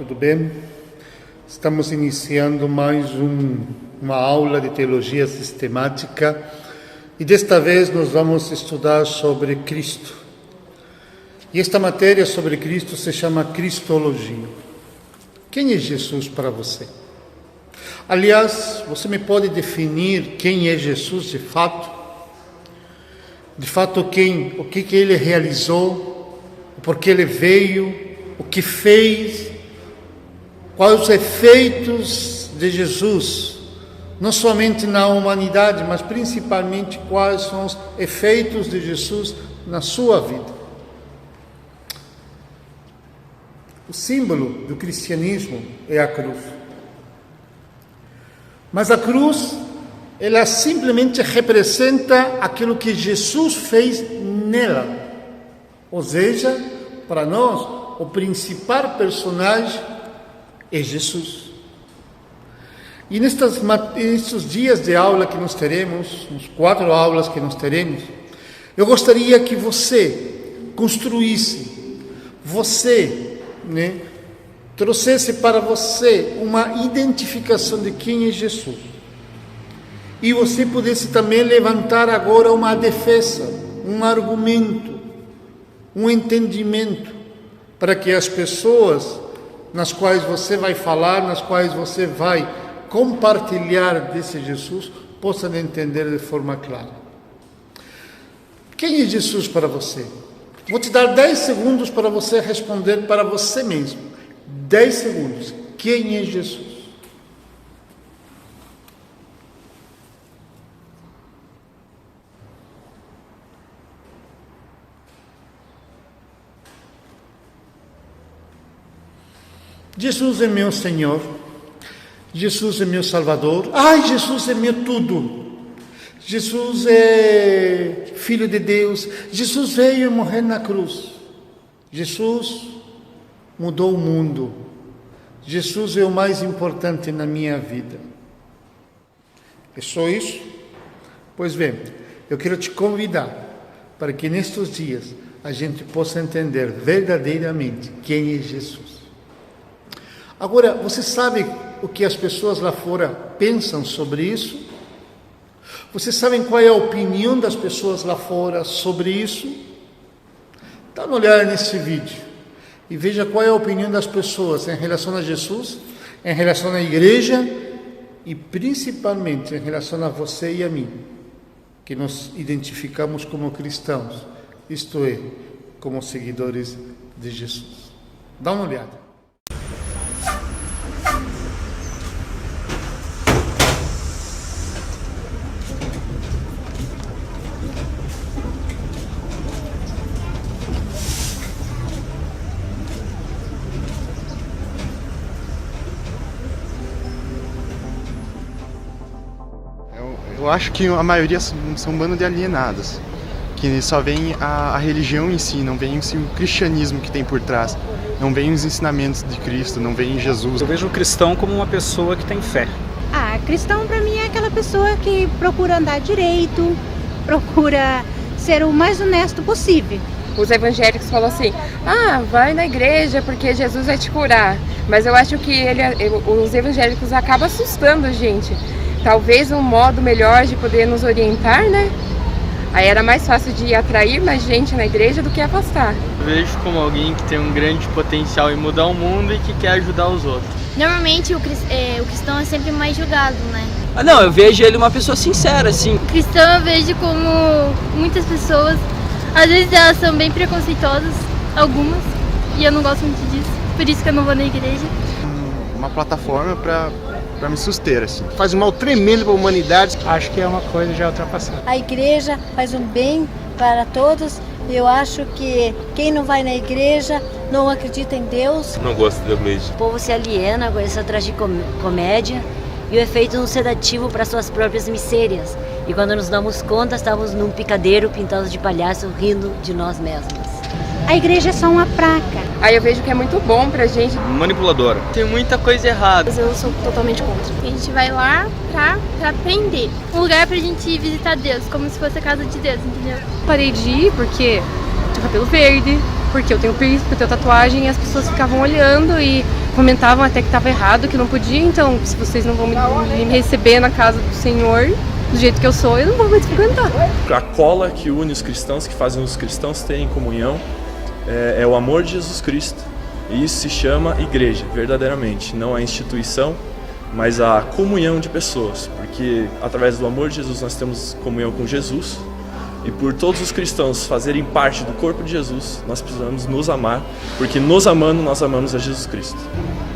tudo bem? Estamos iniciando mais uma aula de teologia sistemática e desta vez nós vamos estudar sobre Cristo. E esta matéria sobre Cristo se chama Cristologia. Quem é Jesus para você? Aliás, você me pode definir quem é Jesus de fato? De fato, o que ele realizou, por que ele veio, o que fez, quais os efeitos de Jesus, não somente na humanidade, mas principalmente quais são os efeitos de Jesus na sua vida. O símbolo do cristianismo é a cruz. Mas a cruz, ela simplesmente representa aquilo que Jesus fez nela. Ou seja, para nós, o principal personagem é Jesus. E nestes dias de aula que nós teremos, uns 4 aulas que nós teremos, eu gostaria que você construísse, trouxesse para você uma identificação de quem é Jesus. E você pudesse também levantar agora uma defesa, um argumento, um entendimento, para que as pessoas nas quais você vai falar, nas quais você vai compartilhar desse Jesus, possam entender de forma clara. Quem é Jesus para você? Vou te dar 10 segundos para você responder para você mesmo. 10 segundos. Quem é Jesus? Jesus é meu Senhor. Jesus é meu Salvador. Jesus é meu tudo. Jesus é Filho de Deus. Jesus veio morrer na cruz. Jesus mudou o mundo. Jesus é o mais importante na minha vida. É só isso? Pois bem, eu quero te convidar para que nestes dias a gente possa entender verdadeiramente quem é Jesus. Agora, você sabe o que as pessoas lá fora pensam sobre isso? Vocês sabem qual é a opinião das pessoas lá fora sobre isso? Dá uma olhada nesse vídeo e veja qual é a opinião das pessoas em relação a Jesus, em relação à igreja e principalmente em relação a você e a mim, que nos identificamos como cristãos, isto é, como seguidores de Jesus. Dá uma olhada. Eu acho que a maioria são um bando de alienados, que só veem a religião em si, não veem o cristianismo que tem por trás, não veem os ensinamentos de Cristo, não veem Jesus. Eu vejo o cristão como uma pessoa que tem fé. Cristão para mim é aquela pessoa que procura andar direito, procura ser o mais honesto possível. Os evangélicos falam assim, vai na igreja porque Jesus vai te curar. Mas eu acho que os evangélicos acabam assustando a gente. Talvez um modo melhor de poder nos orientar, né? Aí era mais fácil de atrair mais gente na igreja do que afastar. Eu vejo como alguém que tem um grande potencial em mudar o mundo e que quer ajudar os outros. Normalmente o cristão é sempre mais julgado, né? Não, eu vejo ele uma pessoa sincera, assim. O cristão eu vejo como muitas pessoas, às vezes elas são bem preconceituosas, algumas, e eu não gosto muito disso, por isso que eu não vou na igreja. Uma plataforma para me suster, assim. Faz um mal tremendo para a humanidade. Acho que é uma coisa já ultrapassada. A igreja faz um bem para todos. Eu acho que quem não vai na igreja não acredita em Deus. Não gosto da igreja. O povo se aliena com essa tragicomédia e o efeito um sedativo para suas próprias misérias. E quando nos damos conta, estamos num picadeiro pintados de palhaço rindo de nós mesmos. A igreja é só uma placa. Aí eu vejo que é muito bom pra gente. Manipuladora. Tem muita coisa errada. Mas eu sou totalmente contra. A gente vai lá pra aprender. Um lugar pra gente visitar Deus, como se fosse a casa de Deus, entendeu? Parei de ir porque tinha cabelo verde, porque eu tenho piercing, porque eu tenho tatuagem, e as pessoas ficavam olhando e comentavam até que estava errado, que não podia, então se vocês não vão me receber na casa do Senhor do jeito que eu sou, eu não vou mais frequentar. A cola que une os cristãos, que fazem os cristãos terem comunhão, é o amor de Jesus Cristo. E isso se chama igreja, verdadeiramente, não a instituição, mas a comunhão de pessoas, porque através do amor de Jesus nós temos comunhão com Jesus, e por todos os cristãos fazerem parte do corpo de Jesus, nós precisamos nos amar, porque nos amando, nós amamos a Jesus Cristo.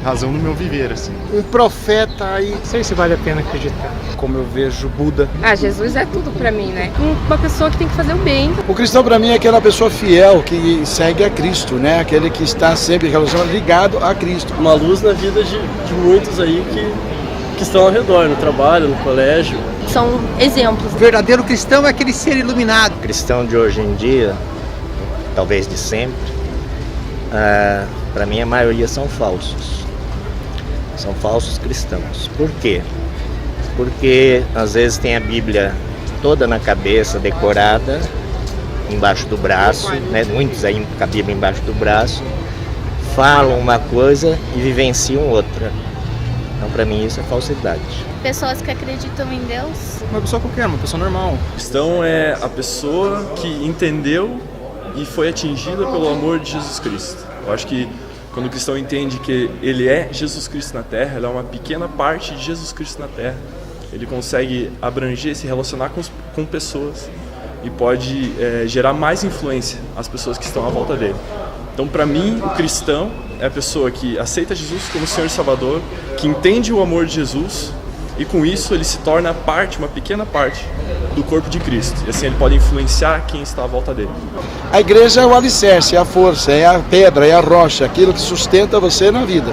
Razão no meu viver, assim. Um profeta aí. Não sei se vale a pena acreditar. Como eu vejo Buda. Jesus é tudo pra mim, né? Uma pessoa que tem que fazer o bem. O cristão para mim é aquela pessoa fiel que segue a Cristo, né? Aquele que está sempre relacionado, ligado a Cristo. Uma luz na vida de muitos aí que estão ao redor, no trabalho, no colégio. São exemplos. O verdadeiro cristão é aquele ser iluminado. O cristão de hoje em dia, talvez de sempre, para mim a maioria são falsos. São falsos cristãos. Por quê? Porque às vezes tem a Bíblia toda na cabeça, decorada, embaixo do braço, né? Muitos aí com a Bíblia embaixo do braço, falam uma coisa e vivenciam outra. Então para mim isso é falsidade. Pessoas que acreditam em Deus. Uma pessoa qualquer, uma pessoa normal. O cristão é a pessoa que entendeu e foi atingida pelo amor de Jesus Cristo. Eu acho que quando o cristão entende que ele é Jesus Cristo na Terra, ele é uma pequena parte de Jesus Cristo na Terra. Ele consegue abranger, se relacionar com pessoas e pode gerar mais influência às pessoas que estão à volta dele. Então, para mim, o cristão é a pessoa que aceita Jesus como Senhor e Salvador, que entende o amor de Jesus e com isso ele se torna parte, uma pequena parte do corpo de Cristo. E assim ele pode influenciar quem está à volta dele. A igreja é o alicerce, é a força, é a pedra, é a rocha, aquilo que sustenta você na vida.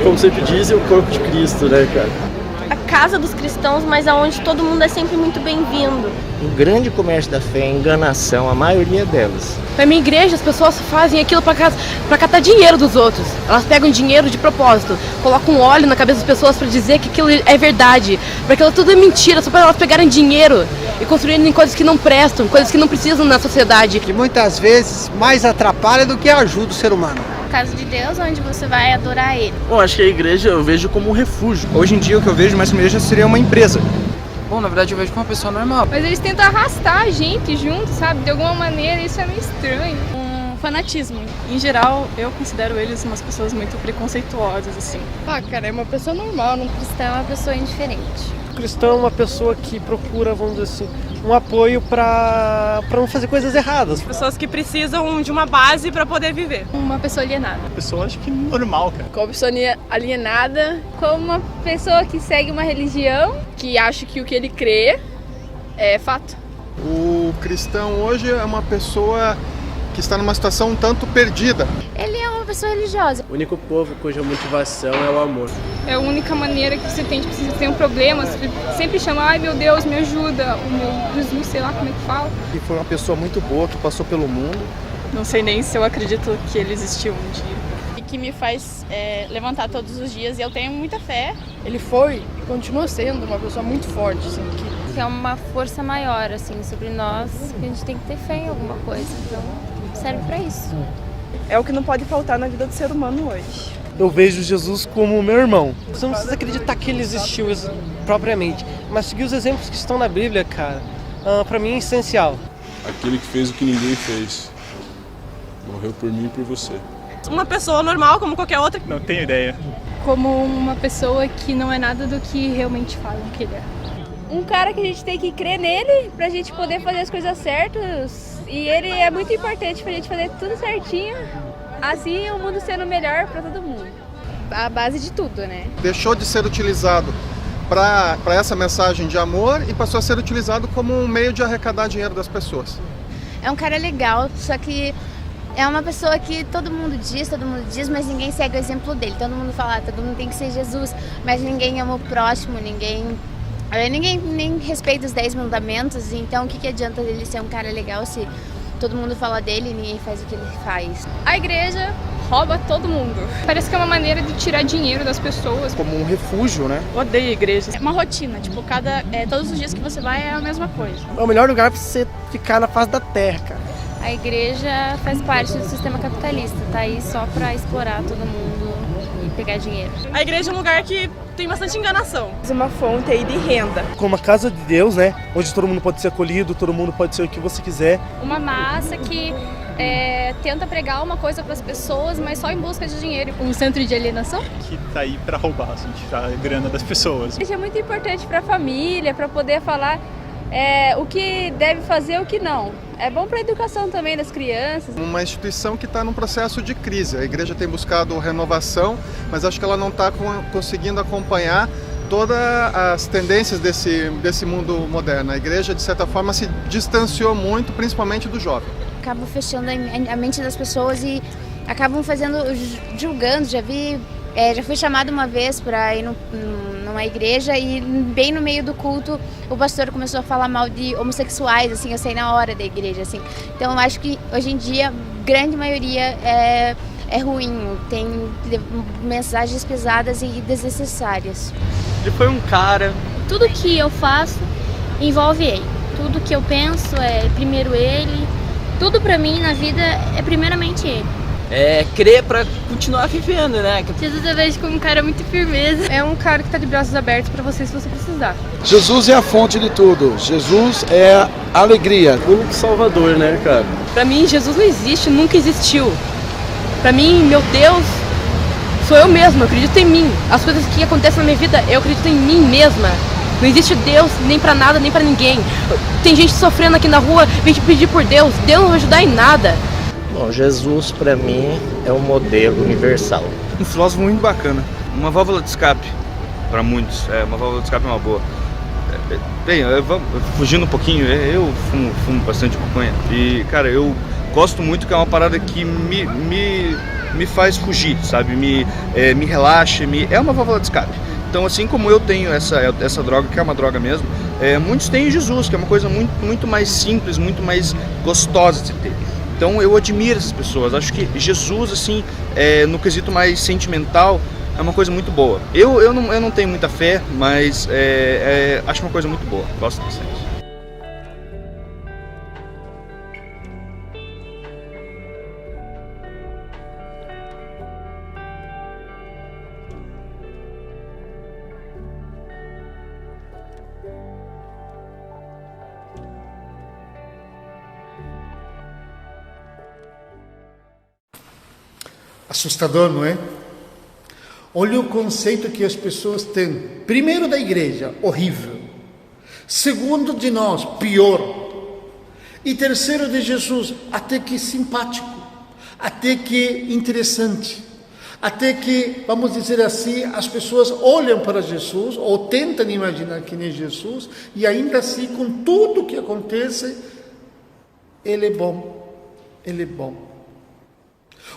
Como sempre dizem, o corpo de Cristo, né, cara? A casa dos cristãos, mas aonde todo mundo é sempre muito bem-vindo. O grande comércio da fé é a enganação, a maioria delas. Na minha igreja, as pessoas fazem aquilo para catar dinheiro dos outros. Elas pegam dinheiro de propósito, colocam óleo na cabeça das pessoas para dizer que aquilo é verdade, para aquilo tudo é mentira, só para elas pegarem dinheiro e construírem coisas que não prestam, coisas que não precisam na sociedade. Que muitas vezes mais atrapalha do que ajuda o ser humano. Casa de Deus, onde você vai adorar Ele. Bom, acho que a igreja eu vejo como um refúgio. Hoje em dia o que eu vejo mais que uma igreja seria uma empresa. Bom, na verdade eu vejo como uma pessoa normal. Mas eles tentam arrastar a gente junto, sabe? De alguma maneira, isso é meio estranho. Fanatismo. Em geral, eu considero eles umas pessoas muito preconceituosas, assim. Cara, é uma pessoa normal. Um cristão é uma pessoa indiferente. O cristão é uma pessoa que procura, vamos dizer assim, um apoio para não fazer coisas erradas. Pessoas que precisam de uma base para poder viver. Uma pessoa alienada. Pessoa acho que normal, cara. Como pessoa alienada, como uma pessoa que segue uma religião, que acha que o que ele crê é fato. O cristão hoje é uma pessoa que está numa situação um tanto perdida. Ele é uma pessoa religiosa. O único povo cuja motivação é o amor. É a única maneira que você tem, tipo, se você tem um problema, você sempre chama, ai meu Deus, me ajuda, o meu Jesus, sei lá como é que fala. E foi uma pessoa muito boa que passou pelo mundo. Não sei nem se eu acredito que ele existiu um dia. E que me faz levantar todos os dias, e eu tenho muita fé. Ele foi e continua sendo uma pessoa muito forte, assim, Que é uma força maior, assim, sobre nós, que a gente tem que ter fé em alguma coisa, então serve pra isso. É o que não pode faltar na vida do ser humano hoje. Eu vejo Jesus como meu irmão. Você não precisa acreditar que ele existiu propriamente, mas seguir os exemplos que estão na Bíblia, cara, pra mim é essencial. Aquele que fez o que ninguém fez. Morreu por mim e por você. Uma pessoa normal, como qualquer outra. Não tenho ideia. Como uma pessoa que não é nada do que realmente falam que ele é. Um cara que a gente tem que crer nele pra gente poder fazer as coisas certas. E ele é muito importante pra gente fazer tudo certinho. Assim o mundo sendo melhor pra todo mundo. A base de tudo, né? Deixou de ser utilizado para essa mensagem de amor e passou a ser utilizado como um meio de arrecadar dinheiro das pessoas. É um cara legal, só que é uma pessoa que todo mundo diz, mas ninguém segue o exemplo dele. Todo mundo fala, todo mundo tem que ser Jesus, mas ninguém ama o próximo, ninguém nem respeita os 10 mandamentos. Então o que adianta ele ser um cara legal se todo mundo fala dele e ninguém faz o que ele faz? A igreja rouba todo mundo. Parece que é uma maneira de tirar dinheiro das pessoas. Como um refúgio, né? Odeio igrejas. É uma rotina, tipo, todos os dias que você vai é a mesma coisa. É o melhor lugar pra você ficar na face da terra, cara. A igreja faz parte do sistema capitalista, tá aí só pra explorar todo mundo e pegar dinheiro. A igreja é um lugar que tem bastante enganação. Uma fonte aí de renda. Como a casa de Deus, né? Onde todo mundo pode ser acolhido, todo mundo pode ser o que você quiser. Uma massa que tenta pregar uma coisa para as pessoas, mas só em busca de dinheiro. Um centro de alienação? Que tá aí para roubar, assim, a grana das pessoas. Isso é muito importante para a família, para poder falar o que deve fazer e o que não. É bom para a educação também das crianças. Uma instituição que está num processo de crise. A igreja tem buscado renovação, mas acho que ela não está conseguindo acompanhar todas as tendências desse mundo moderno. A igreja, de certa forma, se distanciou muito, principalmente do jovem. Acabam fechando a mente das pessoas e acabam julgando. Já fui chamada uma vez para ir numa igreja e bem no meio do culto o pastor começou a falar mal de homossexuais, assim, eu saí na hora da igreja, assim. Então eu acho que hoje em dia a grande maioria é ruim, tem mensagens pesadas e desnecessárias. Ele foi um cara... Tudo que eu faço envolve ele, tudo que eu penso é primeiro ele, tudo pra mim na vida é primeiramente ele. Crer pra continuar vivendo, né? Jesus eu vejo como um cara muito firmeza. É um cara que tá de braços abertos pra você se você precisar. Jesus é a fonte de tudo. Jesus é a alegria. O único salvador, né, cara? Pra mim, Jesus não existe, nunca existiu. Pra mim, meu Deus, sou eu mesma, eu acredito em mim. As coisas que acontecem na minha vida, eu acredito em mim mesma. Não existe Deus nem pra nada, nem pra ninguém. Tem gente sofrendo aqui na rua, vem te pedir por Deus. Deus não vai ajudar em nada. Bom, Jesus para mim é um modelo universal. Um filósofo muito bacana, uma válvula de escape para muitos, uma válvula de escape é uma boa. Bem, fugindo um pouquinho, eu fumo bastante maconha e, cara, eu gosto muito que é uma parada que me faz fugir, sabe, me relaxa, é uma válvula de escape. Então, assim como eu tenho essa droga, que é uma droga mesmo, muitos têm Jesus, que é uma coisa muito mais simples, muito mais gostosa de ter. Então eu admiro essas pessoas, acho que Jesus, assim, no quesito mais sentimental, é uma coisa muito boa. Eu não tenho muita fé, mas acho uma coisa muito boa, gosto bastante. Assustador, não é? Olha o conceito que as pessoas têm. Primeiro da igreja, horrível. Segundo de nós, pior. E terceiro de Jesus, até que simpático, até que interessante, até que, vamos dizer assim, as pessoas olham para Jesus ou tentam imaginar quem é Jesus e ainda assim, com tudo que acontece, ele é bom, ele é bom.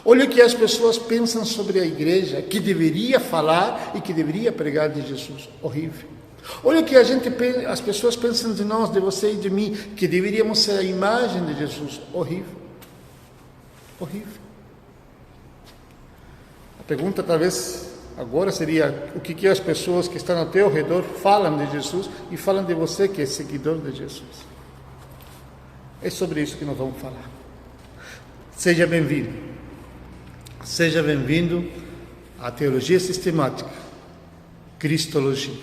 Olha o que as pessoas pensam sobre a igreja, que deveria falar e que deveria pregar de Jesus. Horrível. Olha o que as pessoas pensam de nós, de você e de mim, que deveríamos ser a imagem de Jesus. Horrível. Horrível. A pergunta talvez agora seria, o que as pessoas que estão ao teu redor falam de Jesus e falam de você que é seguidor de Jesus. É sobre isso que nós vamos falar. Seja bem-vindo. Seja bem-vindo à Teologia Sistemática, Cristologia.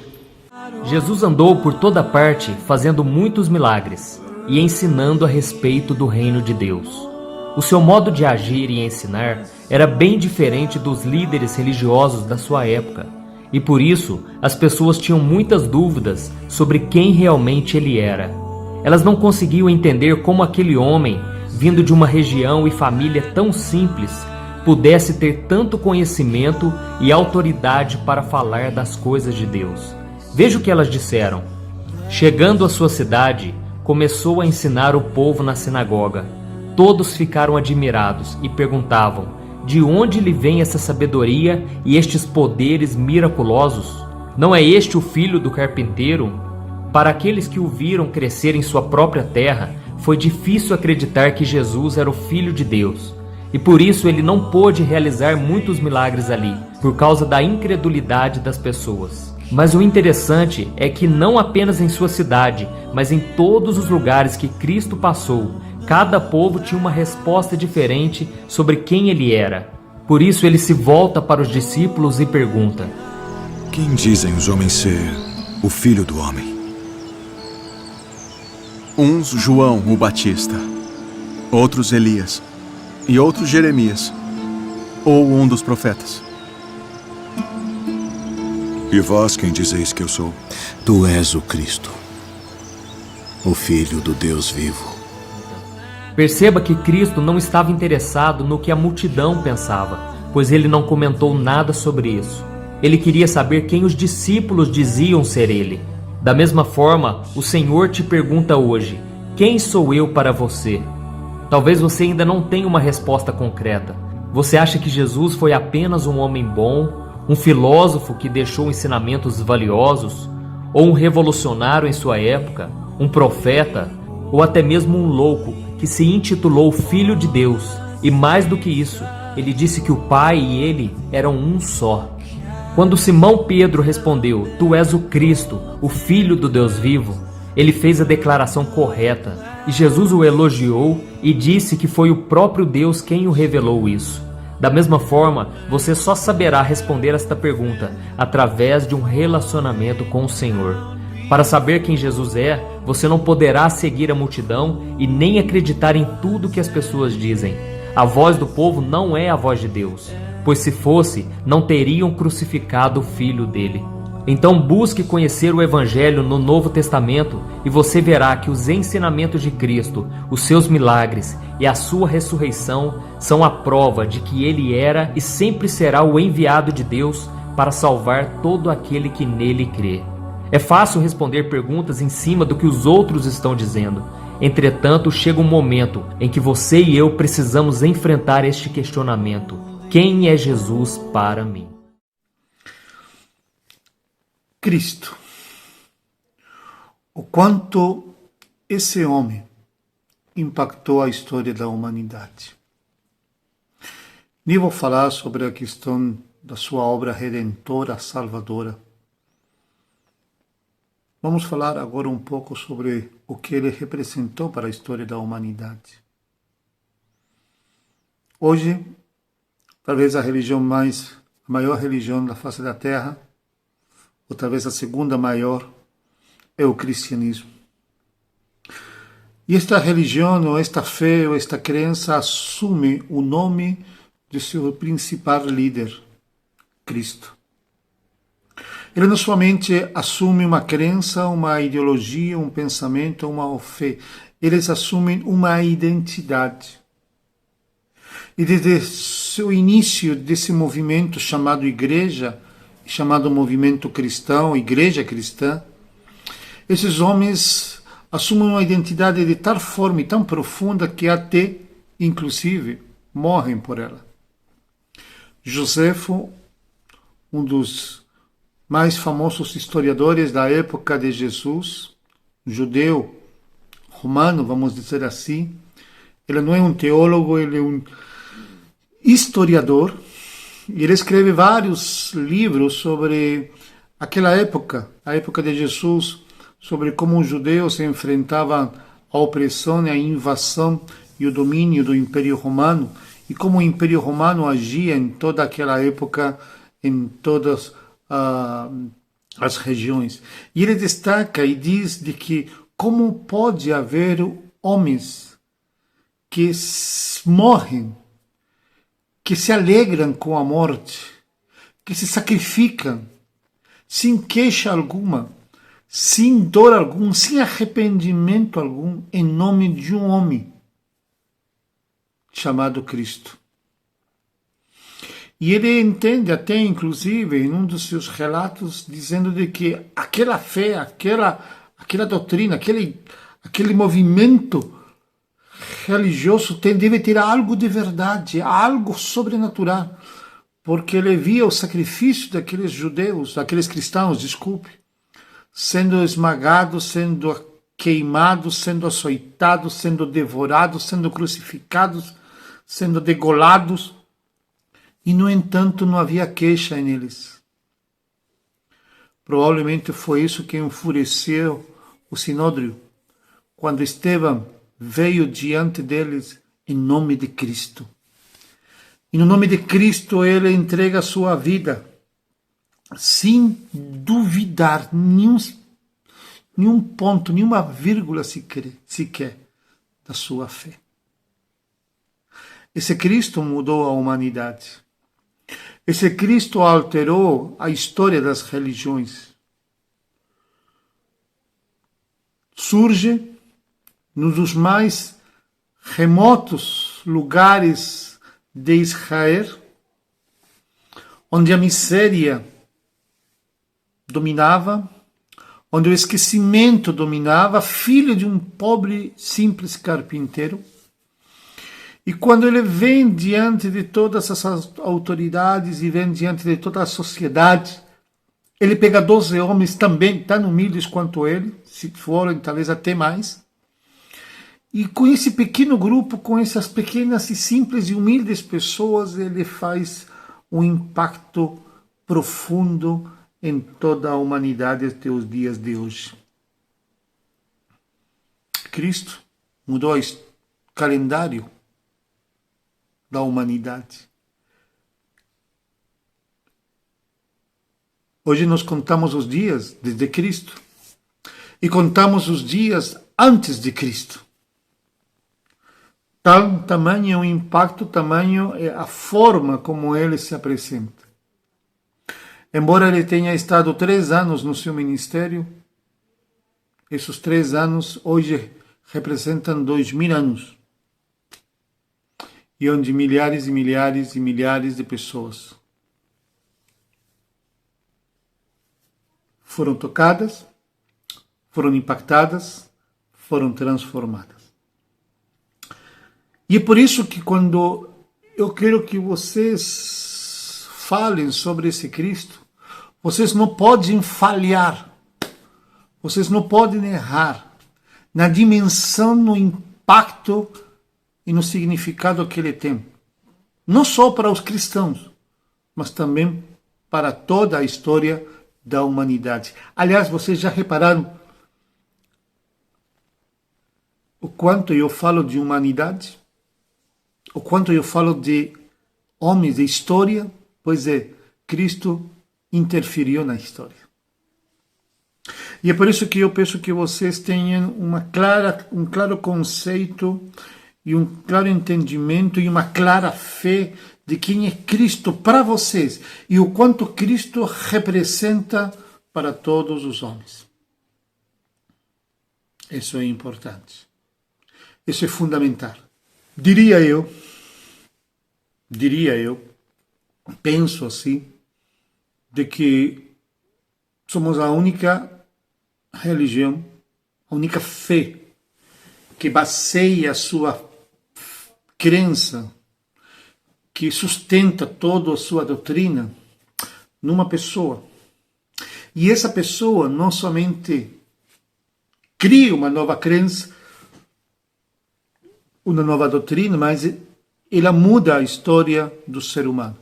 Jesus andou por toda parte fazendo muitos milagres e ensinando a respeito do reino de Deus. O seu modo de agir e ensinar era bem diferente dos líderes religiosos da sua época, e por isso as pessoas tinham muitas dúvidas sobre quem realmente ele era. Elas não conseguiam entender como aquele homem, vindo de uma região e família tão simples, pudesse ter tanto conhecimento e autoridade para falar das coisas de Deus. Veja o que elas disseram. Chegando à sua cidade, começou a ensinar o povo na sinagoga. Todos ficaram admirados e perguntavam: de onde lhe vem essa sabedoria e estes poderes miraculosos? Não é este o filho do carpinteiro? Para aqueles que o viram crescer em sua própria terra, foi difícil acreditar que Jesus era o Filho de Deus. E por isso ele não pôde realizar muitos milagres ali, por causa da incredulidade das pessoas. Mas o interessante é que não apenas em sua cidade, mas em todos os lugares que Cristo passou, cada povo tinha uma resposta diferente sobre quem ele era. Por isso ele se volta para os discípulos e pergunta: Quem dizem os homens ser o Filho do Homem? Uns João o Batista, outros Elias, e outros Jeremias, ou um dos profetas. E vós quem dizeis que eu sou? Tu és o Cristo, o Filho do Deus vivo. Perceba que Cristo não estava interessado no que a multidão pensava, pois ele não comentou nada sobre isso. Ele queria saber quem os discípulos diziam ser ele. Da mesma forma, o Senhor te pergunta hoje: quem sou eu para você? Talvez você ainda não tenha uma resposta concreta. Você acha que Jesus foi apenas um homem bom, um filósofo que deixou ensinamentos valiosos, ou um revolucionário em sua época, um profeta, ou até mesmo um louco que se intitulou Filho de Deus, e mais do que isso, ele disse que o Pai e ele eram um só. Quando Simão Pedro respondeu: Tu és o Cristo, o Filho do Deus vivo, ele fez a declaração correta, e Jesus o elogiou e disse que foi o próprio Deus quem o revelou isso. Da mesma forma, você só saberá responder esta pergunta através de um relacionamento com o Senhor. Para saber quem Jesus é, você não poderá seguir a multidão e nem acreditar em tudo que as pessoas dizem. A voz do povo não é a voz de Deus, pois se fosse, não teriam crucificado o Filho dele. Então busque conhecer o Evangelho no Novo Testamento e você verá que os ensinamentos de Cristo, os seus milagres e a sua ressurreição são a prova de que ele era e sempre será o enviado de Deus para salvar todo aquele que nele crê. É fácil responder perguntas em cima do que os outros estão dizendo. Entretanto, chega um momento em que você e eu precisamos enfrentar este questionamento: quem é Jesus para mim? Cristo. O quanto esse homem impactou a história da humanidade. Nem vou falar sobre a questão da sua obra redentora, salvadora. Vamos falar agora um pouco sobre o que ele representou para a história da humanidade. Hoje, talvez a maior religião da face da Terra, ou talvez a segunda maior, é o cristianismo. E esta religião, ou esta fé, ou esta crença assume o nome de seu principal líder, Cristo. Ele não somente assume uma crença, uma ideologia, um pensamento, uma fé. Eles assumem uma identidade. E desde seu início desse movimento chamado igreja, chamado movimento cristão, igreja cristã, esses homens assumem uma identidade de tal forma e tão profunda que até, inclusive, morrem por ela. Joséfo, um dos mais famosos historiadores da época de Jesus, judeu, romano, vamos dizer assim, ele não é um teólogo, ele é um historiador, e ele escreve vários livros sobre aquela época, a época de Jesus, sobre como os judeus se enfrentavam à opressão, à invasão e o domínio do Império Romano, e como o Império Romano agia em toda aquela época, em todas as regiões. E ele destaca e diz de que como pode haver homens que morrem, que se alegram com a morte, que se sacrificam, sem queixa alguma, sem dor alguma, sem arrependimento algum, em nome de um homem chamado Cristo. E ele entende até, inclusive, em um dos seus relatos, dizendo de que aquela fé, aquela doutrina, aquele movimento religioso deve ter algo de verdade, algo sobrenatural, porque ele via o sacrifício daqueles judeus, daqueles cristãos, sendo esmagados, sendo queimados, sendo açoitados, sendo devorados, sendo crucificados, sendo degolados, e no entanto não havia queixa neles. Provavelmente foi isso que enfureceu o Sinódrio, quando Estevão veio diante deles em nome de Cristo. E no nome de Cristo ele entrega a sua vida, sem duvidar nenhum ponto, nenhuma vírgula sequer da sua fé. Esse Cristo mudou a humanidade. Esse Cristo alterou a história das religiões. Surge num dos mais remotos lugares de Israel, onde a miséria dominava, onde o esquecimento dominava, filho de um pobre, simples carpinteiro. E quando ele vem diante de todas essas autoridades e vem diante de toda a sociedade, ele pega 12 homens também tão humildes quanto ele, se forem talvez até mais, e com esse pequeno grupo, com essas pequenas e simples e humildes pessoas, ele faz um impacto profundo em toda a humanidade até os dias de hoje. Cristo mudou o calendário da humanidade. Hoje nós contamos os dias desde Cristo e contamos os dias antes de Cristo. Tamanho é o impacto, tamanho é a forma como ele se apresenta. Embora ele tenha estado 3 anos no seu ministério, esses 3 anos hoje representam 2000 anos. E onde milhares e milhares e milhares de pessoas foram tocadas, foram impactadas, foram transformadas. E é por isso que quando eu quero que vocês falem sobre esse Cristo, vocês não podem falhar, vocês não podem errar na dimensão, no impacto e no significado que ele tem. Não só para os cristãos, mas também para toda a história da humanidade. Aliás, vocês já repararam o quanto eu falo de humanidade? O quanto eu falo de homens, de história? Pois é, Cristo interferiu na história. E é por isso que eu peço que vocês tenham um claro conceito e um claro entendimento e uma clara fé de quem é Cristo para vocês e o quanto Cristo representa para todos os homens. Isso é importante. Isso é fundamental. Diria eu, penso assim, de que somos a única religião, a única fé que baseia a sua crença, que sustenta toda a sua doutrina numa pessoa. E essa pessoa não somente cria uma nova crença, uma nova doutrina, mas ela muda a história do ser humano.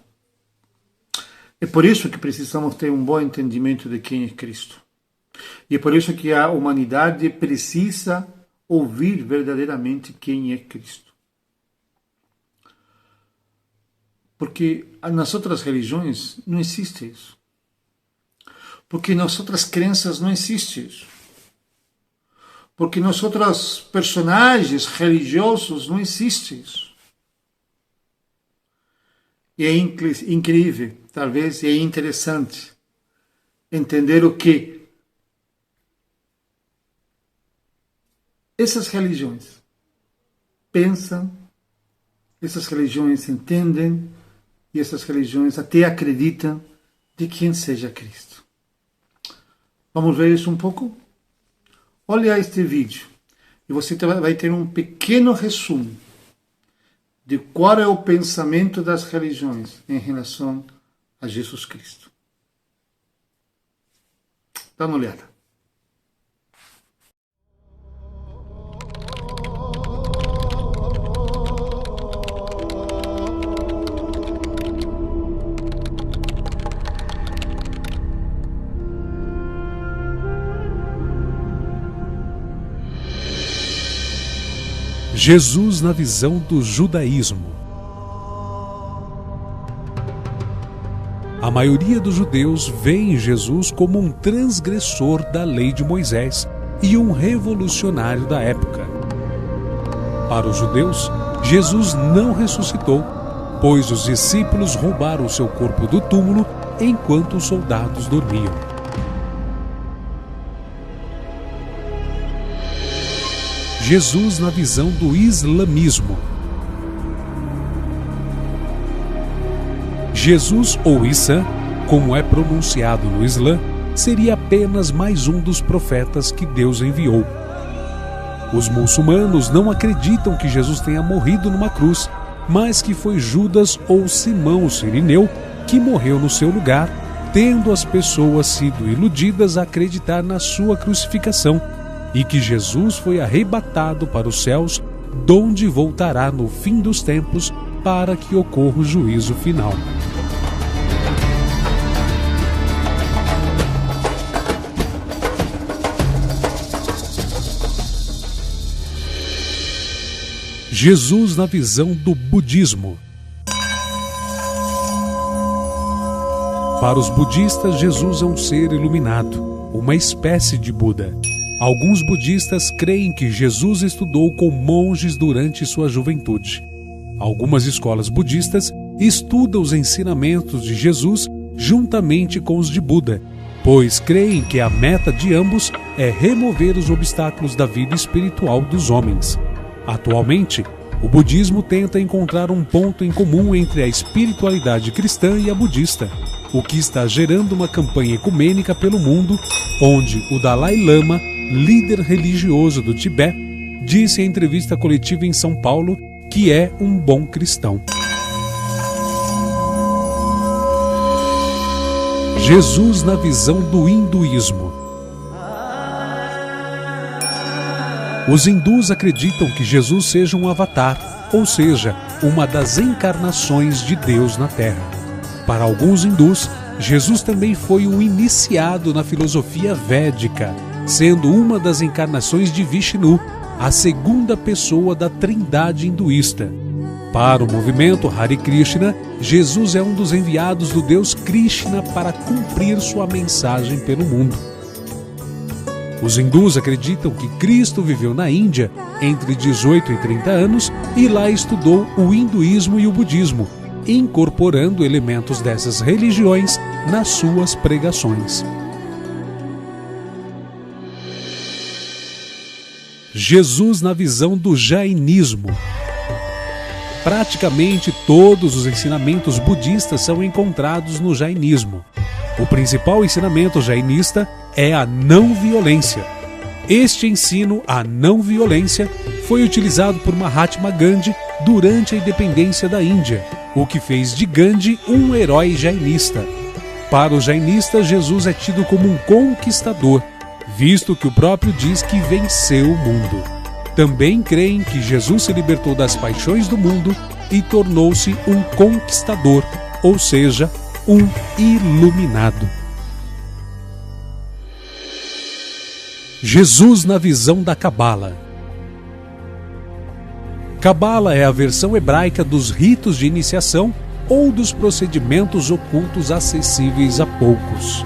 É por isso que precisamos ter um bom entendimento de quem é Cristo. E é por isso que a humanidade precisa ouvir verdadeiramente quem é Cristo. Porque nas outras religiões não existe isso. Porque nas outras crenças não existe isso. Porque nos outros personagens religiosos não existe isso. E é incrível, talvez, é interessante entender o que essas religiões pensam, essas religiões entendem e essas religiões até acreditam de quem seja Cristo. Vamos ver isso um pouco? Olha este vídeo e você vai ter um pequeno resumo de qual é o pensamento das religiões em relação a Jesus Cristo. Dá uma olhada. Jesus na visão do judaísmo. a maioria dos judeus vê em Jesus como um transgressor da lei de Moisés e um revolucionário da época. Para os judeus, Jesus não ressuscitou, pois os discípulos roubaram seu corpo do túmulo enquanto os soldados dormiam. Jesus na visão do islamismo. Jesus, ou Issa, como é pronunciado no Islã, seria apenas mais um dos profetas que Deus enviou. Os muçulmanos não acreditam que Jesus tenha morrido numa cruz, mas que foi Judas ou Simão o Cirineu que morreu no seu lugar, tendo as pessoas sido iludidas a acreditar na sua crucificação, e que Jesus foi arrebatado para os céus, donde voltará no fim dos tempos para que ocorra o juízo final. Jesus na visão do budismo. Para os budistas, Jesus é um ser iluminado, uma espécie de Buda. Alguns budistas creem que Jesus estudou com monges durante sua juventude. Algumas escolas budistas estudam os ensinamentos de Jesus juntamente com os de Buda, pois creem que a meta de ambos é remover os obstáculos da vida espiritual dos homens. Atualmente, o budismo tenta encontrar um ponto em comum entre a espiritualidade cristã e a budista, o que está gerando uma campanha ecumênica pelo mundo, onde o Dalai Lama, líder religioso do Tibete, disse em entrevista coletiva em São Paulo que é um bom cristão. Jesus na visão do hinduísmo. Os hindus acreditam que Jesus seja um avatar, ou seja, uma das encarnações de Deus na Terra. Para alguns hindus, Jesus também foi um iniciado na filosofia védica, sendo uma das encarnações de Vishnu, a segunda pessoa da trindade hinduísta. Para o movimento Hare Krishna, Jesus é um dos enviados do Deus Krishna para cumprir sua mensagem pelo mundo. Os hindus acreditam que Cristo viveu na Índia entre 18 e 30 anos e lá estudou o hinduísmo e o budismo, incorporando elementos dessas religiões nas suas pregações. Jesus na visão do jainismo. Praticamente todos os ensinamentos budistas são encontrados no jainismo. O principal ensinamento jainista é a não violência. Este ensino, a não violência, foi utilizado por Mahatma Gandhi durante a independência da Índia, o que fez de Gandhi um herói jainista. Para os jainistas, Jesus é tido como um conquistador, visto que o próprio diz que venceu o mundo. Também creem que Jesus se libertou das paixões do mundo e tornou-se um conquistador, ou seja, um iluminado. Jesus na visão da Cabala. Cabala é a versão hebraica dos ritos de iniciação ou dos procedimentos ocultos acessíveis a poucos.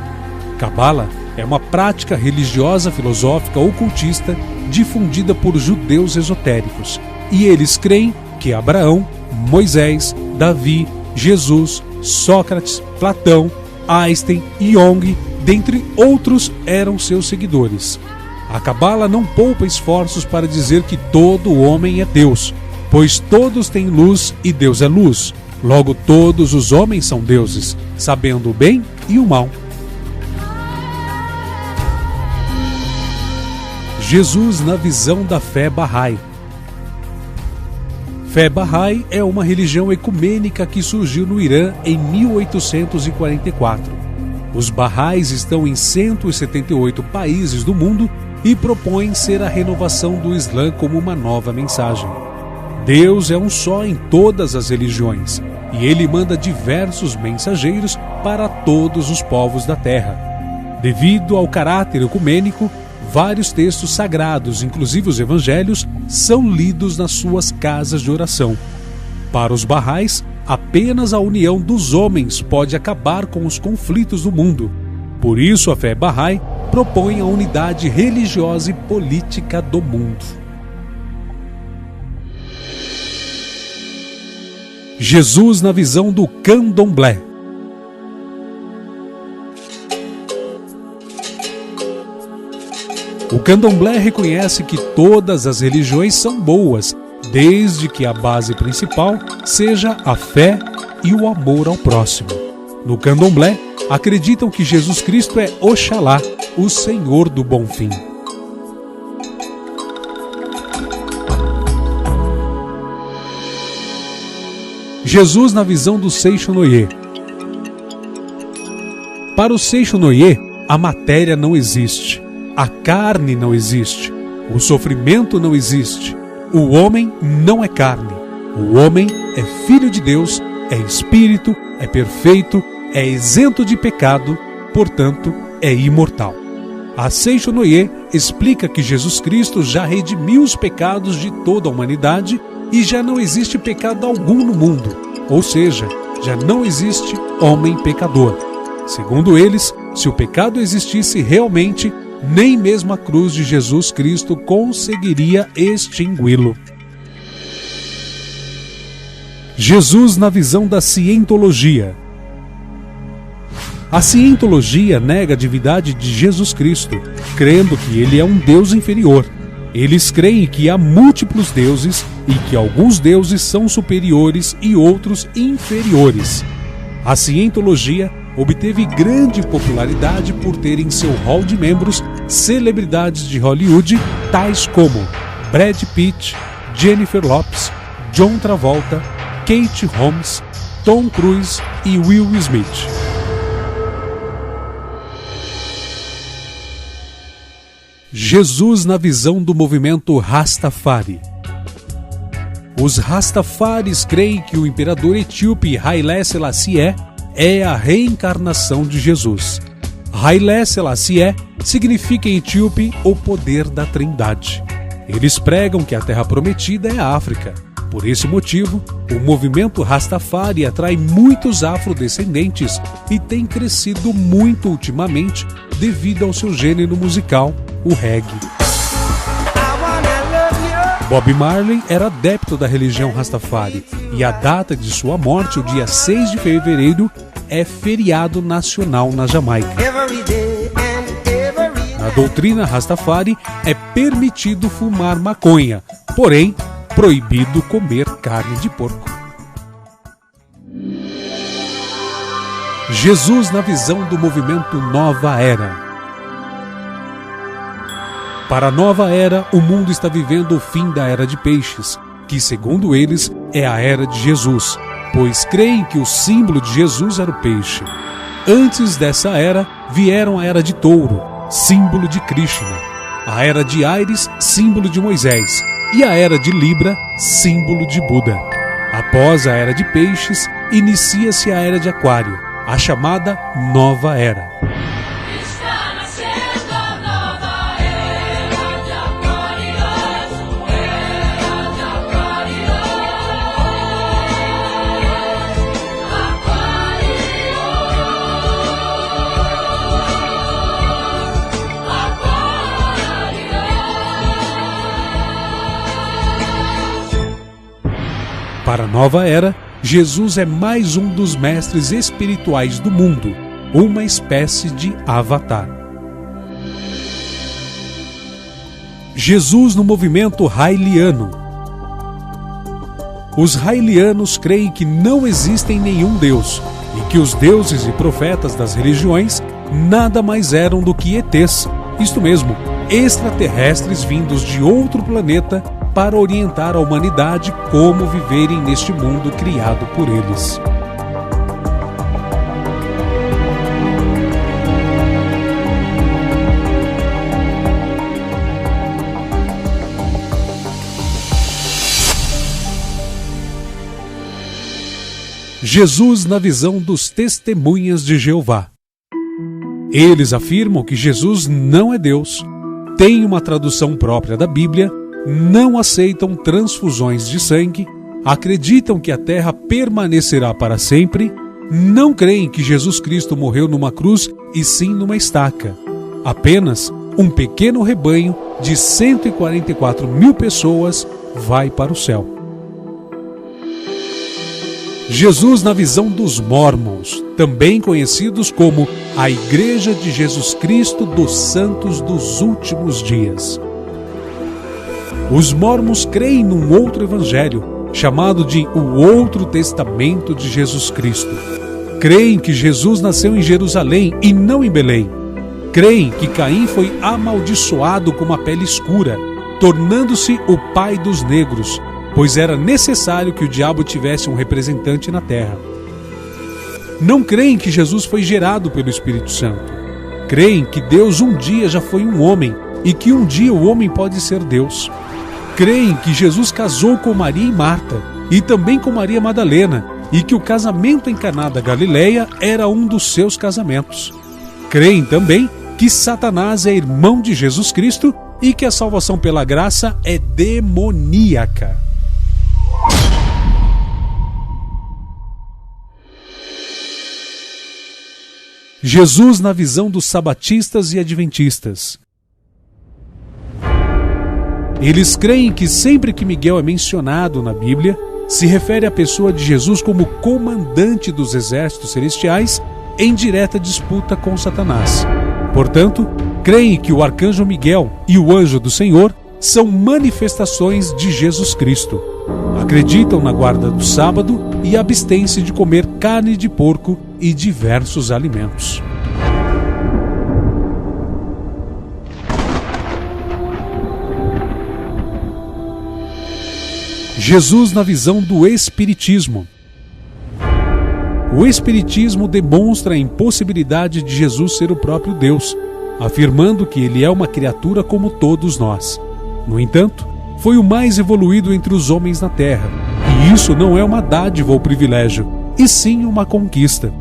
Cabala é uma prática religiosa, filosófica, ocultista difundida por judeus esotéricos, e eles creem que Abraão, Moisés, Davi, Jesus, Sócrates, Platão, Einstein e Jung, dentre outros, eram seus seguidores. A Cabala não poupa esforços para dizer que todo homem é Deus, pois todos têm luz e Deus é luz. Logo, todos os homens são deuses, sabendo o bem e o mal. Jesus na visão da fé Bahá'í. Fé Bahá'í é uma religião ecumênica que surgiu no Irã em 1844. Os Bahá'ís estão em 178 países do mundo e propõem ser a renovação do Islã como uma nova mensagem. Deus é um só em todas as religiões, e Ele manda diversos mensageiros para todos os povos da terra. Devido ao caráter ecumênico, vários textos sagrados, inclusive os evangelhos, são lidos nas suas casas de oração. Para os Bahá'ís, apenas a união dos homens pode acabar com os conflitos do mundo. Por isso, a fé Bahá'í propõe a unidade religiosa e política do mundo. Jesus na visão do Candomblé. O Candomblé reconhece que todas as religiões são boas, desde que a base principal seja a fé e o amor ao próximo. No Candomblé, acreditam que Jesus Cristo é Oxalá, o Senhor do Bom Fim. Jesus na visão do Seixonoye. Para o Seixonoye, a matéria não existe, a carne não existe, o sofrimento não existe, o homem não é carne, o homem é filho de Deus, é espírito, é perfeito, é isento de pecado, portanto, é imortal. A Seixonoye explica que Jesus Cristo já redimiu os pecados de toda a humanidade e já não existe pecado algum no mundo, ou seja, já não existe homem pecador. Segundo eles, se o pecado existisse realmente, nem mesmo a cruz de Jesus Cristo conseguiria extingui-lo. Jesus na visão da cientologia. A cientologia nega a divindade de Jesus Cristo, crendo que ele é um Deus inferior. Eles creem que há múltiplos deuses e que alguns deuses são superiores e outros inferiores. A cientologia obteve grande popularidade por ter em seu hall de membros celebridades de Hollywood, tais como Brad Pitt, Jennifer Lopez, John Travolta, Kate Holmes, Tom Cruise e Will Smith. Jesus na visão do movimento Rastafari. Os Rastafaris creem que o imperador etíope Haile Selassie é a reencarnação de Jesus. Haile Selassie significa em etíope o poder da Trindade. Eles pregam que a terra prometida é a África. Por esse motivo, o movimento Rastafari atrai muitos afrodescendentes e tem crescido muito ultimamente devido ao seu gênero musical, o reggae. Bob Marley era adepto da religião Rastafari e a data de sua morte, o dia 6 de fevereiro, é feriado nacional na Jamaica. Na doutrina Rastafari é permitido fumar maconha, porém proibido comer carne de porco. Jesus na visão do movimento Nova Era. Para a Nova Era, o mundo está vivendo o fim da Era de Peixes, que, segundo eles, é a Era de Jesus, pois creem que o símbolo de Jesus era o peixe. Antes dessa era, vieram a Era de Touro, símbolo de Krishna, a Era de Áries, símbolo de Moisés, e a Era de Libra, símbolo de Buda. Após a Era de Peixes, inicia-se a Era de Aquário, a chamada Nova Era. Para a Nova Era, Jesus é mais um dos mestres espirituais do mundo, uma espécie de avatar. Jesus no movimento raeliano. Os raelianos creem que não existem nenhum Deus e que os deuses e profetas das religiões nada mais eram do que ETs, isto mesmo, extraterrestres vindos de outro planeta para orientar a humanidade como viverem neste mundo criado por eles. Jesus na visão dos Testemunhas de Jeová. Eles afirmam que Jesus não é Deus, tem uma tradução própria da Bíblia, não aceitam transfusões de sangue, acreditam que a terra permanecerá para sempre, não creem que Jesus Cristo morreu numa cruz e sim numa estaca. Apenas um pequeno rebanho de 144 mil pessoas vai para o céu. Jesus na visão dos Mórmons, também conhecidos como a Igreja de Jesus Cristo dos Santos dos Últimos Dias. Os Mórmons creem num outro evangelho, chamado de o Outro Testamento de Jesus Cristo. Creem que Jesus nasceu em Jerusalém e não em Belém. Creem que Caim foi amaldiçoado com uma pele escura, tornando-se o pai dos negros, pois era necessário que o diabo tivesse um representante na terra. Não creem que Jesus foi gerado pelo Espírito Santo. Creem que Deus um dia já foi um homem e que um dia o homem pode ser Deus. Creem que Jesus casou com Maria e Marta e também com Maria Madalena e que o casamento em Caná da Galileia era um dos seus casamentos. Creem também que Satanás é irmão de Jesus Cristo e que a salvação pela graça é demoníaca. Jesus na visão dos sabatistas e adventistas. Eles creem que sempre que Miguel é mencionado na Bíblia, se refere à pessoa de Jesus como comandante dos exércitos celestiais em direta disputa com Satanás. Portanto, creem que o arcanjo Miguel e o anjo do Senhor são manifestações de Jesus Cristo. Acreditam na guarda do sábado e abstêm-se de comer carne de porco e diversos alimentos. Jesus na visão do Espiritismo. O Espiritismo demonstra a impossibilidade de Jesus ser o próprio Deus, afirmando que ele é uma criatura como todos nós. No entanto, foi o mais evoluído entre os homens na Terra, e isso não é uma dádiva ou privilégio, e sim uma conquista.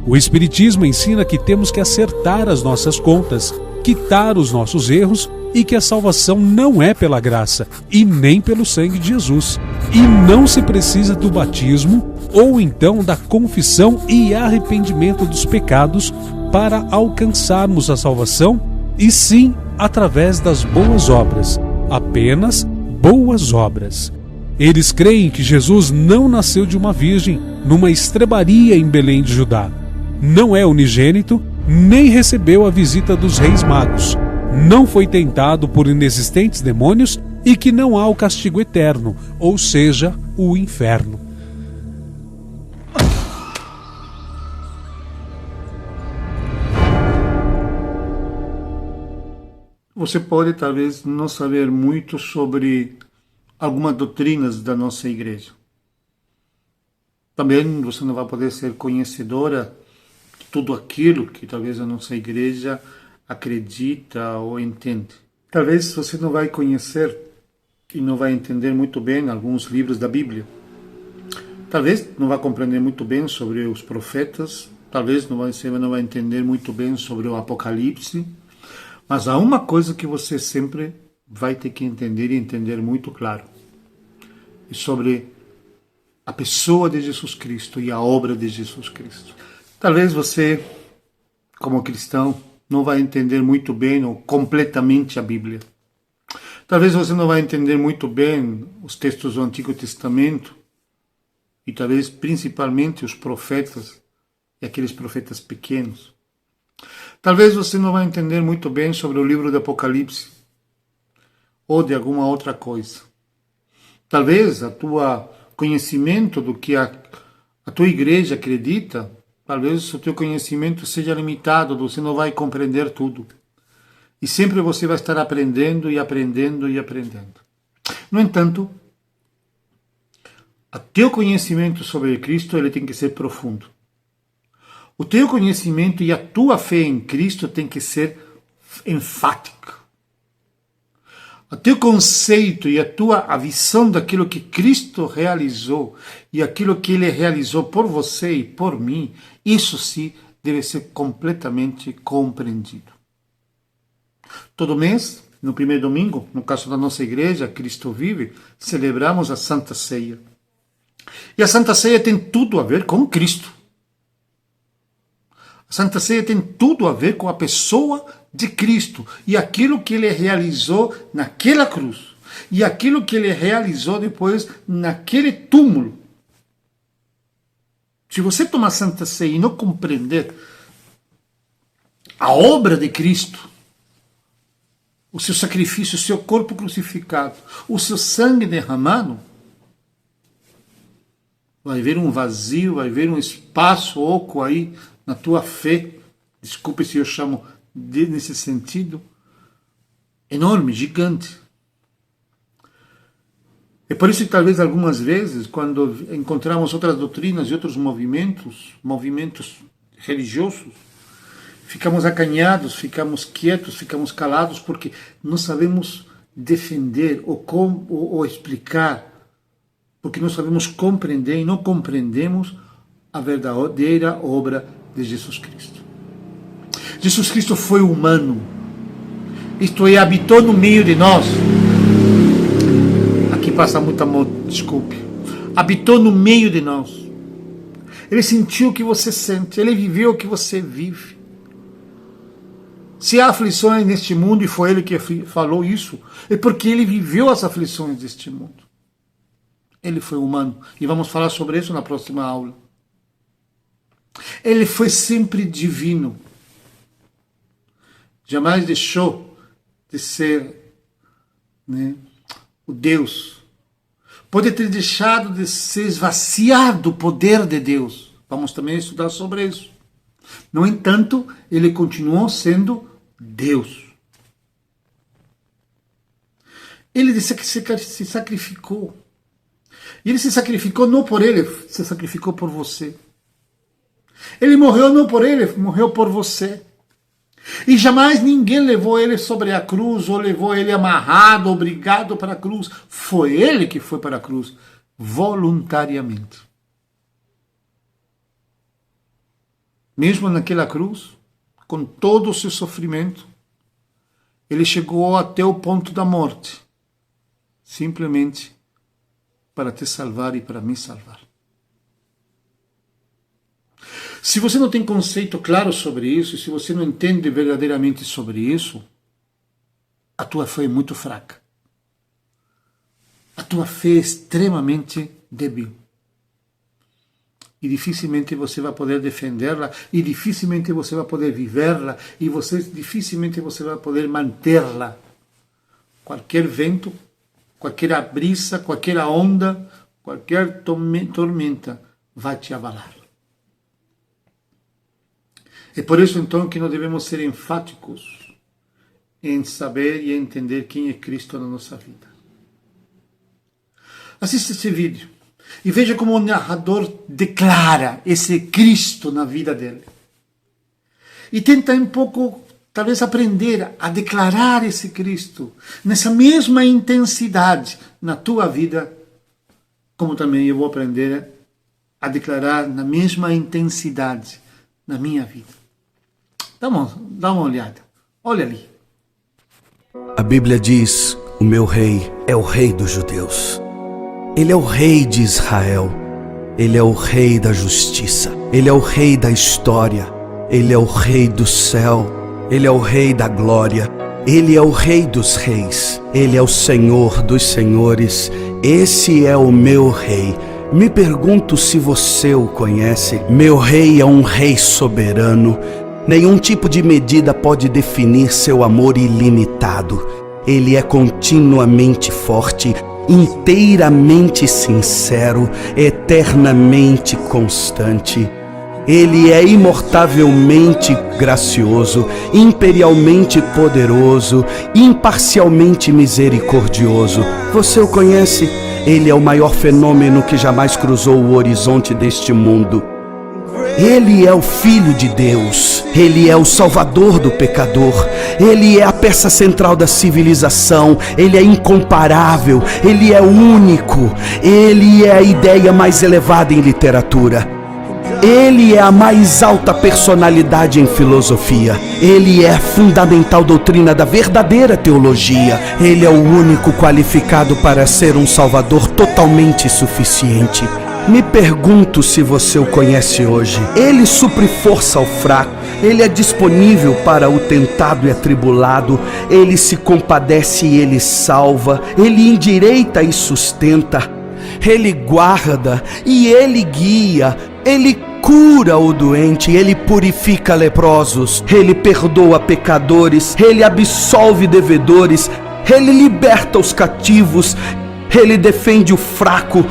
O Espiritismo ensina que temos que acertar as nossas contas, quitar os nossos erros e que a salvação não é pela graça e nem pelo sangue de Jesus. E não se precisa do batismo ou então da confissão e arrependimento dos pecados para alcançarmos a salvação, e sim através das boas obras, apenas boas obras. Eles creem que Jesus não nasceu de uma virgem numa estrebaria em Belém de Judá. Não é unigênito, nem recebeu a visita dos reis magos. Não foi tentado por inexistentes demônios e que não há o castigo eterno, ou seja, o inferno. Você pode talvez não saber muito sobre algumas doutrinas da nossa igreja. Também você não vai poder ser conhecedora de tudo aquilo que talvez a nossa igreja acredita ou entende. Talvez você não vai conhecer e não vai entender muito bem alguns livros da Bíblia. Talvez não vai compreender muito bem sobre os profetas. Talvez você não vai entender muito bem sobre o Apocalipse. Mas há uma coisa que você sempre vai ter que entender e entender muito claro. É sobre a pessoa de Jesus Cristo e a obra de Jesus Cristo. Talvez você, como cristão, não vai entender muito bem ou completamente a Bíblia. Talvez você não vai entender muito bem os textos do Antigo Testamento e talvez principalmente os profetas e aqueles profetas pequenos. Talvez você não vai entender muito bem sobre o livro do Apocalipse ou de alguma outra coisa. Talvez a tua conhecimento do que a tua igreja acredita, talvez o teu conhecimento seja limitado, você não vai compreender tudo. E sempre você vai estar aprendendo e aprendendo e aprendendo. No entanto, o teu conhecimento sobre Cristo ele tem que ser profundo. O teu conhecimento e a tua fé em Cristo tem que ser enfática. O teu conceito e a visão daquilo que Cristo realizou e aquilo que Ele realizou por você e por mim, isso sim deve ser completamente compreendido. Todo mês, no primeiro domingo, no caso da nossa igreja, Cristo Vive, celebramos a Santa Ceia. E a Santa Ceia tem tudo a ver com Cristo. A Santa Ceia tem tudo a ver com a pessoa de Cristo e aquilo que ele realizou naquela cruz e aquilo que ele realizou depois naquele túmulo. Se você tomar Santa Ceia e não compreender a obra de Cristo, o seu sacrifício, o seu corpo crucificado, o seu sangue derramado, vai haver um vazio, vai haver um espaço oco aí na tua fé, desculpe se eu chamo nesse sentido, enorme, gigante. É por isso que talvez algumas vezes, quando encontramos outras doutrinas e outros movimentos religiosos, ficamos acanhados, ficamos quietos, ficamos calados, porque não sabemos defender ou explicar, porque não sabemos compreender e não compreendemos a verdadeira obra de Jesus Cristo. Jesus Cristo foi humano, isto é, habitou no meio de nós. Aqui passa muito amor, desculpe. Habitou no meio de nós. Ele sentiu o que você sente, ele viveu o que você vive. Se há aflições neste mundo, e foi ele que falou isso, é porque ele viveu as aflições deste mundo. Ele foi humano, e vamos falar sobre isso na próxima aula. Ele foi sempre divino. Jamais deixou de ser, o Deus. Pode ter deixado de se esvaziar do poder de Deus. Vamos também estudar sobre isso. No entanto, ele continuou sendo Deus. Ele se sacrificou. E ele se sacrificou não por ele, se sacrificou por você. Ele morreu não por ele, morreu por você. E jamais ninguém levou ele sobre a cruz, ou levou ele amarrado, obrigado para a cruz. Foi ele que foi para a cruz, voluntariamente. Mesmo naquela cruz, com todo o seu sofrimento, ele chegou até o ponto da morte, simplesmente para te salvar e para me salvar. Se você não tem conceito claro sobre isso, se você não entende verdadeiramente sobre isso, a tua fé é muito fraca. A tua fé é extremamente débil. E dificilmente você vai poder defendê-la, e dificilmente você vai poder vivê-la, e dificilmente você vai poder mantê-la. Qualquer vento, qualquer brisa, qualquer onda, qualquer tormenta vai te abalar. É por isso, então, que nós devemos ser enfáticos em saber e entender quem é Cristo na nossa vida. Assista esse vídeo e veja como o narrador declara esse Cristo na vida dele. E tenta um pouco, talvez, aprender a declarar esse Cristo nessa mesma intensidade na tua vida, como também eu vou aprender a declarar na mesma intensidade na minha vida. Dá uma olhada. Olha ali. A Bíblia diz: o meu rei é o rei dos judeus. Ele é o rei de Israel. Ele é o rei da justiça. Ele é o rei da história. Ele é o rei do céu. Ele é o rei da glória. Ele é o rei dos reis. Ele é o Senhor dos senhores. Esse é o meu rei. Me pergunto se você o conhece. Meu rei é um rei soberano. Nenhum tipo de medida pode definir seu amor ilimitado. Ele é continuamente forte, inteiramente sincero, eternamente constante. Ele é imortavelmente gracioso, imperialmente poderoso, imparcialmente misericordioso. Você o conhece? Ele é o maior fenômeno que jamais cruzou o horizonte deste mundo. Ele é o Filho de Deus, Ele é o Salvador do pecador, Ele é a peça central da civilização, Ele é incomparável, Ele é único, Ele é a ideia mais elevada em literatura. Ele é a mais alta personalidade em filosofia. Ele é a fundamental doutrina da verdadeira teologia. Ele é o único qualificado para ser um Salvador totalmente suficiente. Me pergunto se você o conhece hoje. Ele supre força ao fraco. Ele é disponível para o tentado e atribulado. Ele se compadece e ele salva. Ele endireita e sustenta. Ele guarda e ele guia. Ele cura o doente, ele purifica leprosos. Ele perdoa pecadores. Ele absolve devedores. Ele liberta os cativos. Ele defende o fraco.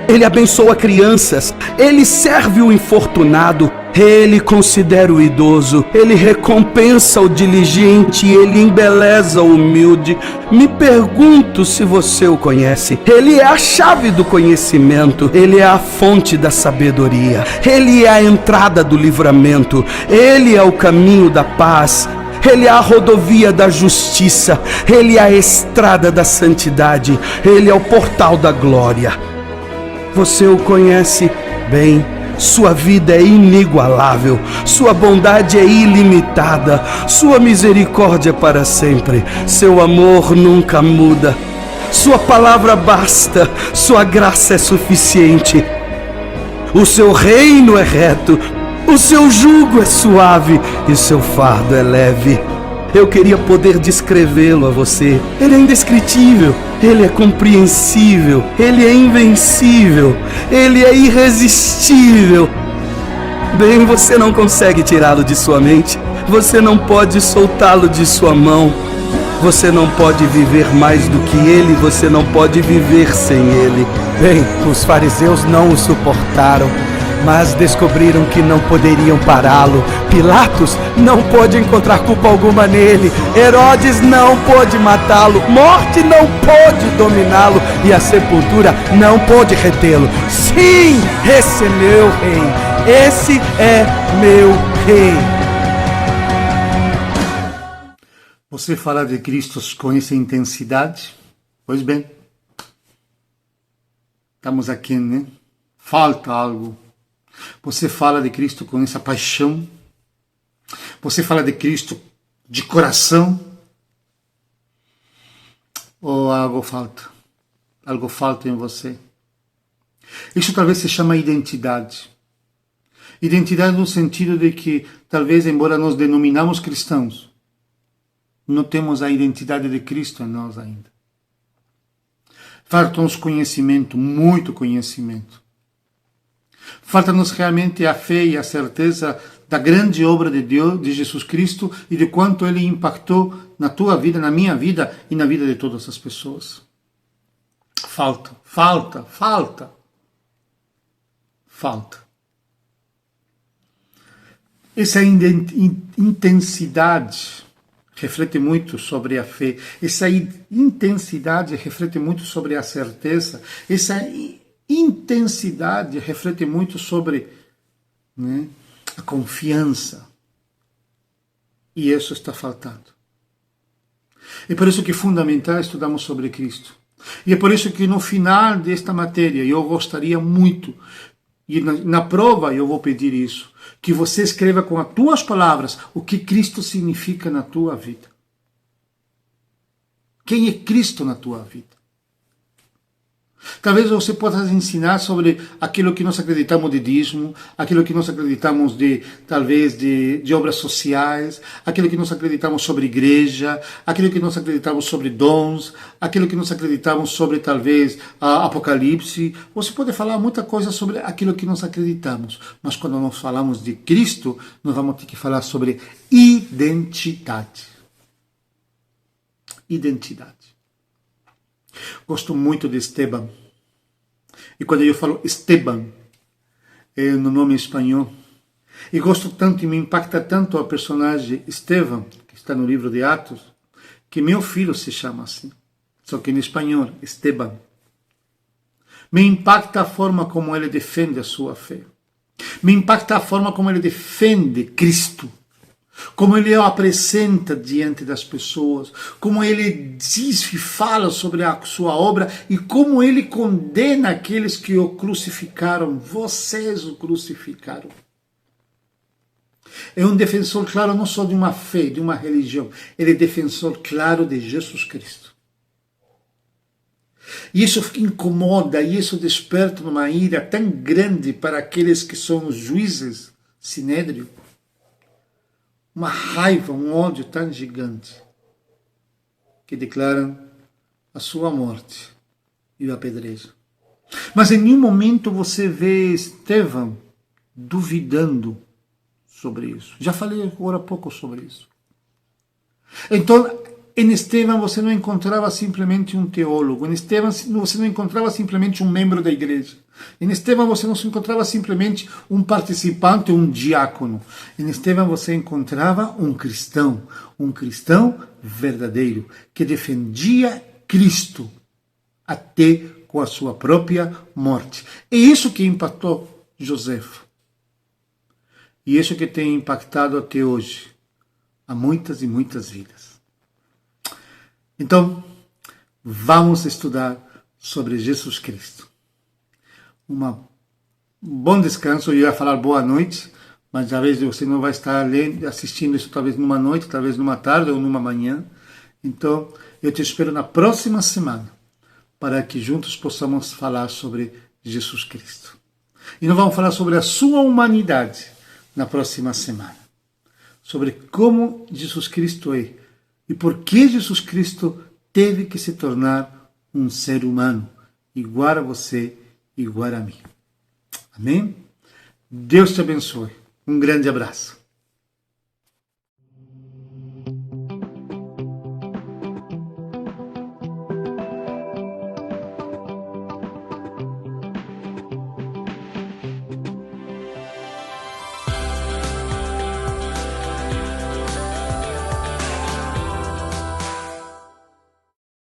Ele abençoa crianças, ele serve o infortunado, ele considera o idoso, ele recompensa o diligente, ele embeleza o humilde. Me pergunto se você o conhece. Ele é a chave do conhecimento, ele é a fonte da sabedoria, ele é a entrada do livramento, ele é o caminho da paz. Ele é a rodovia da justiça, ele é a estrada da santidade, ele é o portal da glória. Você o conhece bem, sua vida é inigualável, sua bondade é ilimitada, sua misericórdia é para sempre, seu amor nunca muda, sua palavra basta, sua graça é suficiente, o seu reino é reto, o seu jugo é suave e seu fardo é leve. Eu queria poder descrevê-lo a você. Ele é indescritível, ele é compreensível, ele é invencível, ele é irresistível. Bem, você não consegue tirá-lo de sua mente, você não pode soltá-lo de sua mão. Você não pode viver mais do que ele, você não pode viver sem ele. Bem, os fariseus não o suportaram, mas descobriram que não poderiam pará-lo. Pilatos não pôde encontrar culpa alguma nele. Herodes não pôde matá-lo. Morte não pôde dominá-lo. E a sepultura não pôde retê-lo. Sim, esse é meu rei. Esse é meu rei. Você fala de Cristo com essa intensidade? Pois bem, estamos aqui, né? Falta algo. Você fala de Cristo com essa paixão? Você fala de Cristo de coração? Ou algo falta? Algo falta em você? Isso talvez se chama identidade. Identidade no sentido de que, talvez, embora nos denominamos cristãos, não temos a identidade de Cristo em nós ainda. Falta-nos conhecimento, muito conhecimento. Falta-nos realmente a fé e a certeza da grande obra de Deus, de Jesus Cristo, e de quanto Ele impactou na tua vida, na minha vida e na vida de todas as pessoas. Falta. Essa intensidade reflete muito sobre a fé. Essa intensidade reflete muito sobre a certeza. Essa intensidade reflete muito sobre, né, a confiança. E isso está faltando. É por isso que é fundamental estudarmos sobre Cristo. E é por isso que no final desta matéria eu gostaria muito, e na prova eu vou pedir isso, que você escreva com as tuas palavras o que Cristo significa na tua vida. Quem é Cristo na tua vida? Talvez você possa ensinar sobre aquilo que nós acreditamos de dízimo, aquilo que nós acreditamos de obras sociais, aquilo que nós acreditamos sobre igreja, aquilo que nós acreditamos sobre dons, aquilo que nós acreditamos sobre talvez Apocalipse. Você pode falar muita coisa sobre aquilo que nós acreditamos, mas quando nós falamos de Cristo, nós vamos ter que falar sobre identidade. Identidade. Gosto muito de Esteban. E quando eu falo Esteban, é no nome espanhol. E gosto tanto e me impacta tanto a personagem Esteban, que está no livro de Atos, que meu filho se chama assim. Só que em espanhol, Esteban. Me impacta a forma como ele defende a sua fé. Me impacta a forma como ele defende Cristo. Como ele o apresenta diante das pessoas, como ele diz e fala sobre a sua obra e como ele condena aqueles que o crucificaram. Vocês o crucificaram. É um defensor claro não só de uma fé, de uma religião, ele é defensor claro de Jesus Cristo. E isso incomoda, e isso desperta uma ira tão grande para aqueles que são os juízes, Sinédrio. Uma raiva, um ódio tão gigante, que declaram a sua morte e o apedrejam. Mas em nenhum momento você vê Estevão duvidando sobre isso. Já falei agora há pouco sobre isso. Então, em Estevão você não encontrava simplesmente um teólogo. Em Estevão você não encontrava simplesmente um membro da igreja. Em Estevão você não encontrava simplesmente um participante, um diácono. Em Estevão você encontrava um cristão verdadeiro, que defendia Cristo até com a sua própria morte. É isso que impactou Joséfo. E isso que tem impactado até hoje a muitas e muitas vidas. Então, vamos estudar sobre Jesus Cristo. Um bom descanso. Eu ia falar boa noite, mas talvez você não vai estar assistindo isso talvez numa noite, talvez numa tarde ou numa manhã. Então, eu te espero na próxima semana, para que juntos possamos falar sobre Jesus Cristo. E nós vamos falar sobre a sua humanidade na próxima semana. Sobre como Jesus Cristo é e por que Jesus Cristo teve que se tornar um ser humano, igual a você, igual a mim. Amém? Deus te abençoe. Um grande abraço.